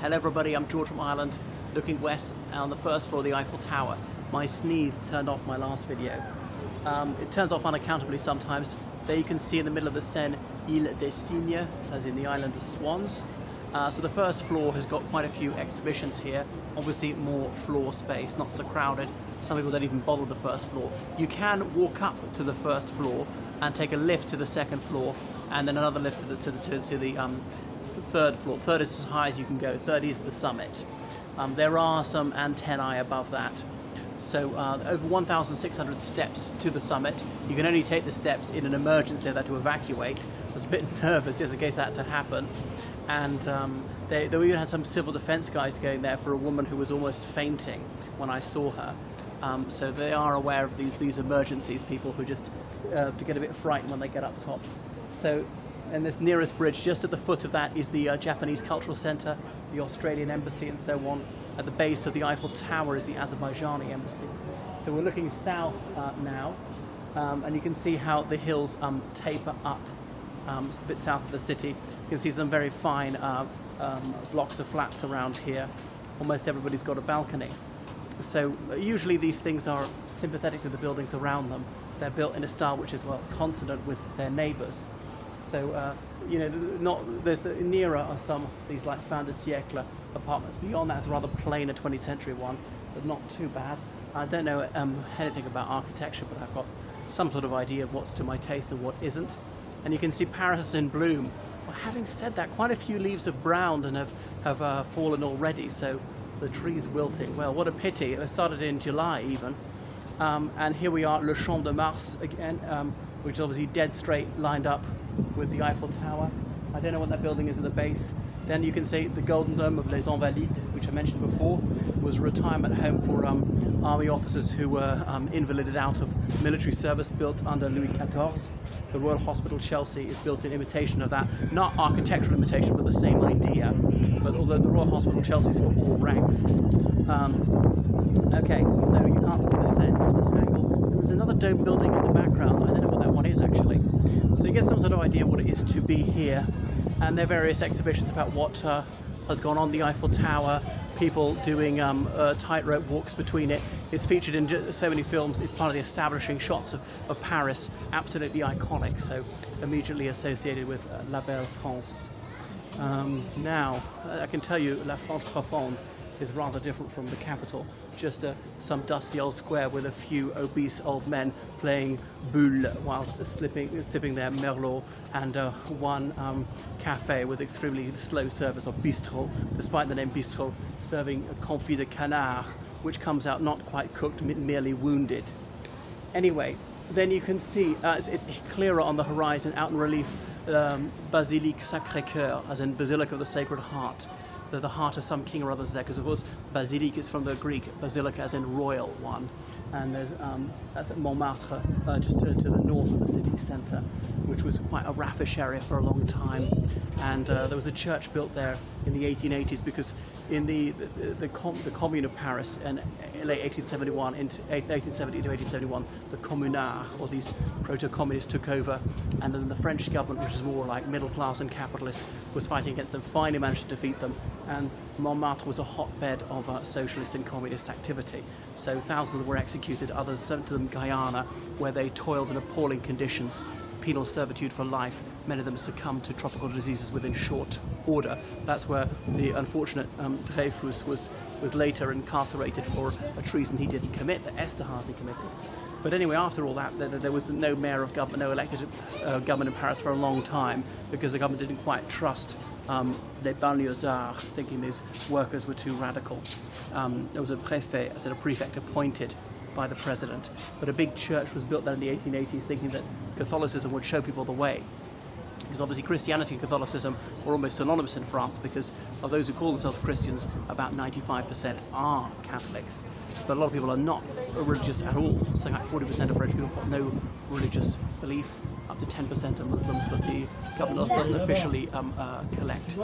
Hello everybody, I'm George from Ireland, looking west on the first floor of the Eiffel Tower. My sneeze turned off my last video. It turns off unaccountably sometimes. There you can see in the middle of the Seine, Île des Cygnes, as in the island of swans. So the first floor has got quite a few exhibitions here. Obviously more floor space, not so crowded. Some people don't even bother the first floor. You can walk up to the first floor and take a lift to the second floor, and then another lift to the third floor. Third is as high as you can go. Third is the summit. There are some antennae above that. So over 1,600 steps to the summit. You can only take the steps in an emergency. They had to evacuate. I was a bit nervous just in case that had to happen. And they even had some civil defense guys going there for a woman who was almost fainting when I saw her. So they are aware of these emergencies, people who just to get a bit frightened when they get up top. So, and this nearest bridge, just at the foot of that, is the Japanese Cultural Centre, the Australian Embassy and so on. At the base of the Eiffel Tower is the Azerbaijani Embassy. So we're looking south now, and you can see how the hills taper up just a bit south of the city. You can see some very fine blocks of flats around here. Almost everybody's got a balcony. So usually these things are sympathetic to the buildings around them. They're built in a style which is, well, consonant with their neighbours. So, you know, nearer are some of these like fin de siècle apartments. Beyond that is a rather plainer 20th century one, but not too bad. I don't know anything about architecture, but I've got some sort of idea of what's to my taste and what isn't. And you can see Paris is in bloom. Well, having said that, quite a few leaves have browned and have fallen already, so the trees wilting. Well, what a pity. It started in July even. And here we are at Le Champ de Mars again, which is obviously dead straight lined up with the Eiffel Tower. I don't know what that building is at the base. Then you can see the Golden Dome of Les Invalides, which I mentioned before, was a retirement home for army officers who were invalided out of military service, built under Louis XIV. The Royal Hospital Chelsea is built in imitation of that, not architectural imitation, but the same idea. But although the Royal Hospital Chelsea is for all ranks. Okay, so you can't see the Seine from this angle. And there's another dome building in the background. I don't know what that one is actually. So you get some sort of idea what it is to be here. And there are various exhibitions about what has gone on the Eiffel Tower, people doing tightrope walks between it. It's featured in so many films. It's part of the establishing shots of Paris, absolutely iconic, so immediately associated with La Belle France. Now, I can tell you La France Profonde is rather different from the capital. Just some dusty old square with a few obese old men playing boule whilst sipping their Merlot, and one cafe with extremely slow service, or bistrot, despite the name bistrot, serving confit de canard, which comes out not quite cooked, merely wounded. Anyway, then you can see it's clearer on the horizon, out in relief, Basilique Sacré-Cœur, as in Basilica of the Sacred Heart. The heart of some king or other's there, because of course basilique is from the Greek basilica, as in royal one, and there's that's at Montmartre, just to the north of the city centre, which was quite a raffish area for a long time. And there was a church built there in the 1880s, because in the Commune of Paris in late 1871 into 1870 to 1871, the communards, or these proto-communists, took over, and then the French government, which is more like middle class and capitalist, was fighting against them, finally managed to defeat them. And Montmartre was a hotbed of socialist and communist activity. So thousands of them were executed, others sent to them Guyana, where they toiled in appalling conditions. Penal servitude for life. Many of them succumbed to tropical diseases within short order. That's where the unfortunate Dreyfus was later incarcerated for a treason he didn't commit, that Esterhazy committed. But anyway, after all that, there was no mayor of government, no elected government in Paris for a long time, because the government didn't quite trust les banlieusards, thinking these workers were too radical. There was a prefect appointed by the president, but a big church was built there in the 1880s, thinking that Catholicism would show people the way. Because obviously Christianity and Catholicism were almost synonymous in France, because of those who call themselves Christians, about 95% are Catholics. But a lot of people are not religious at all. Something like 40% of French people have no religious belief. Up to 10% are Muslims, but the government doesn't officially collect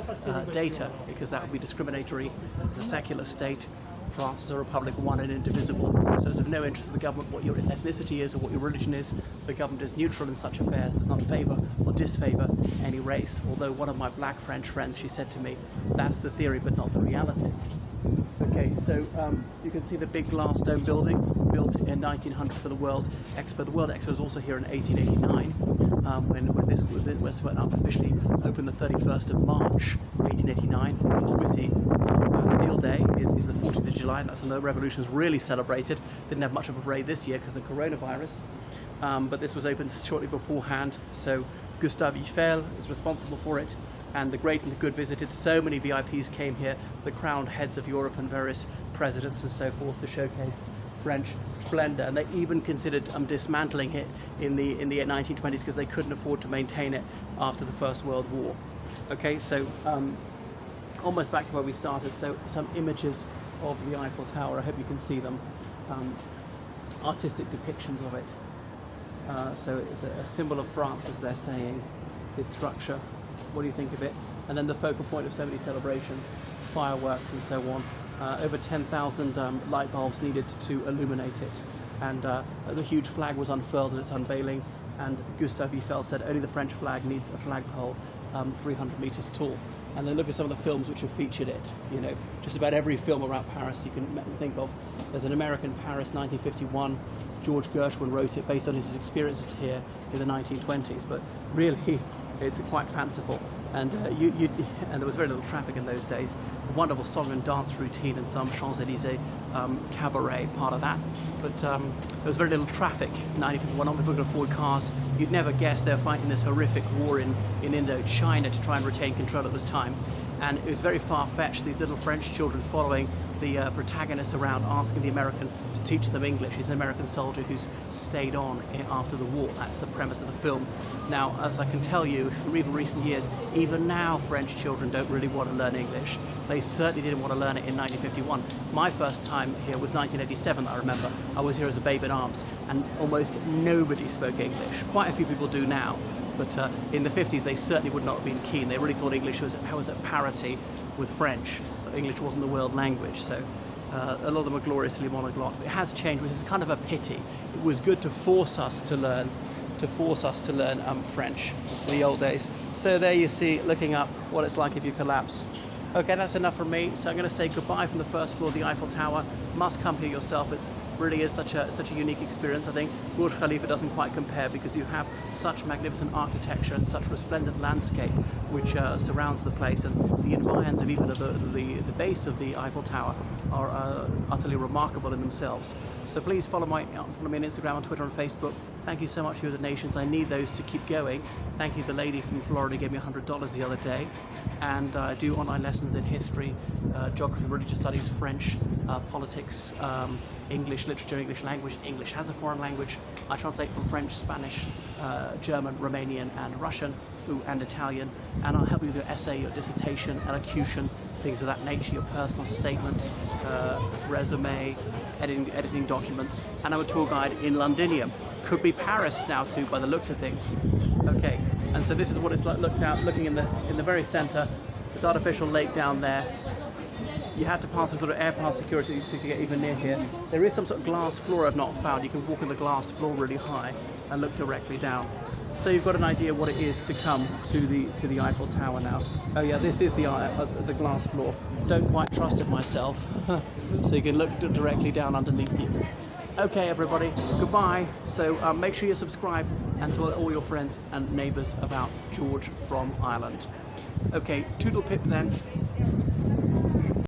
data, because that would be discriminatory. It's a secular state. France is a republic, one and indivisible, so it's of no interest to the government what your ethnicity is or what your religion is. The government is neutral in such affairs, does not favour or disfavour any race. Although one of my black French friends, she said to me, that's the theory but not the reality. Okay, so you can see the big glass dome building built in 1900 for the World Expo. The World Expo was also here in 1889 when this went up officially opened the 31st of March 1889. Obviously, Bastille Day is the 14th of July, and that's when the revolution is really celebrated. Didn't have much of a parade this year because of coronavirus, but this was opened shortly beforehand, so Gustave Eiffel is responsible for it. And the great and the good visited. So many VIPs came here, the crowned heads of Europe and various presidents and so forth, to showcase French splendor. And they even considered dismantling it in the 1920s because they couldn't afford to maintain it after the First World War. Okay, so almost back to where we started. So some images of the Eiffel Tower. I hope you can see them. Artistic depictions of it. So it's a symbol of France, as they're saying, this structure. What do you think of it? And then the focal point of so many celebrations, fireworks and so on. Over 10,000 light bulbs needed to illuminate it. And the huge flag was unfurled at its unveiling. And Gustave Eiffel said only the French flag needs a flagpole 300 meters tall. And then look at some of the films which have featured it. You know, just about every film around Paris you can think of. There's an American Paris, 1951. George Gershwin wrote it based on his experiences here in the 1920s. But really, it's quite fanciful. And and there was very little traffic in those days. A wonderful song and dance routine and some Champs-Élysées cabaret part of that. But there was very little traffic. 1951, not people could afford cars. You'd never guess they were fighting this horrific war in Indochina to try and retain control at this time. And it was very far-fetched, these little French children following the protagonist around, asking the American to teach them English. He's an American soldier who's stayed on after the war. That's the premise of the film. Now, as I can tell you, from even recent years, even now French children don't really want to learn English. They certainly didn't want to learn it in 1951. My first time here was 1987, I remember. I was here as a babe in arms, and almost nobody spoke English. Quite a few people do now. But in the 50s, they certainly would not have been keen. They really thought English was at parity with French. English wasn't the world language, so a lot of them are gloriously monoglot. It has changed, which is kind of a pity. It was good to force us to learn French in the old days. So there you see, looking up, what it's like if you collapse. Okay, that's enough from me. So I'm going to say goodbye from the first floor of the Eiffel Tower. Must come here yourself. It really is such a unique experience. I think Burj Khalifa doesn't quite compare because you have such magnificent architecture and such resplendent landscape which surrounds the place, and the environs of even the base of the Eiffel Tower are utterly remarkable in themselves. So please follow me on Instagram, on Twitter, and Facebook. Thank you so much for your donations. I need those to keep going. Thank you. The lady from Florida gave me $100 the other day, and I do online lessons in history, geography, religious studies, French, politics, English literature, English language. English as a foreign language. I translate from French, Spanish, German, Romanian, and Russian, and Italian. And I'll help you with your essay, your dissertation, elocution, things of that nature, your personal statement, resume, editing documents. And I'm a tour guide in Londinium. Could be Paris now too, by the looks of things. Okay, and so this is what it's like looking in the very center. This artificial lake down there. You have to pass a sort of air pass security to get even near here. There is some sort of glass floor I've not found. You can walk on the glass floor really high and look directly down. So you've got an idea what it is to come to the Eiffel Tower now. Oh yeah, this is the glass floor. Don't quite trust it myself. So you can look directly down underneath you. Okay, everybody, goodbye. So make sure you subscribe, and tell all your friends and neighbours about George from Ireland. Okay, toodle pip then.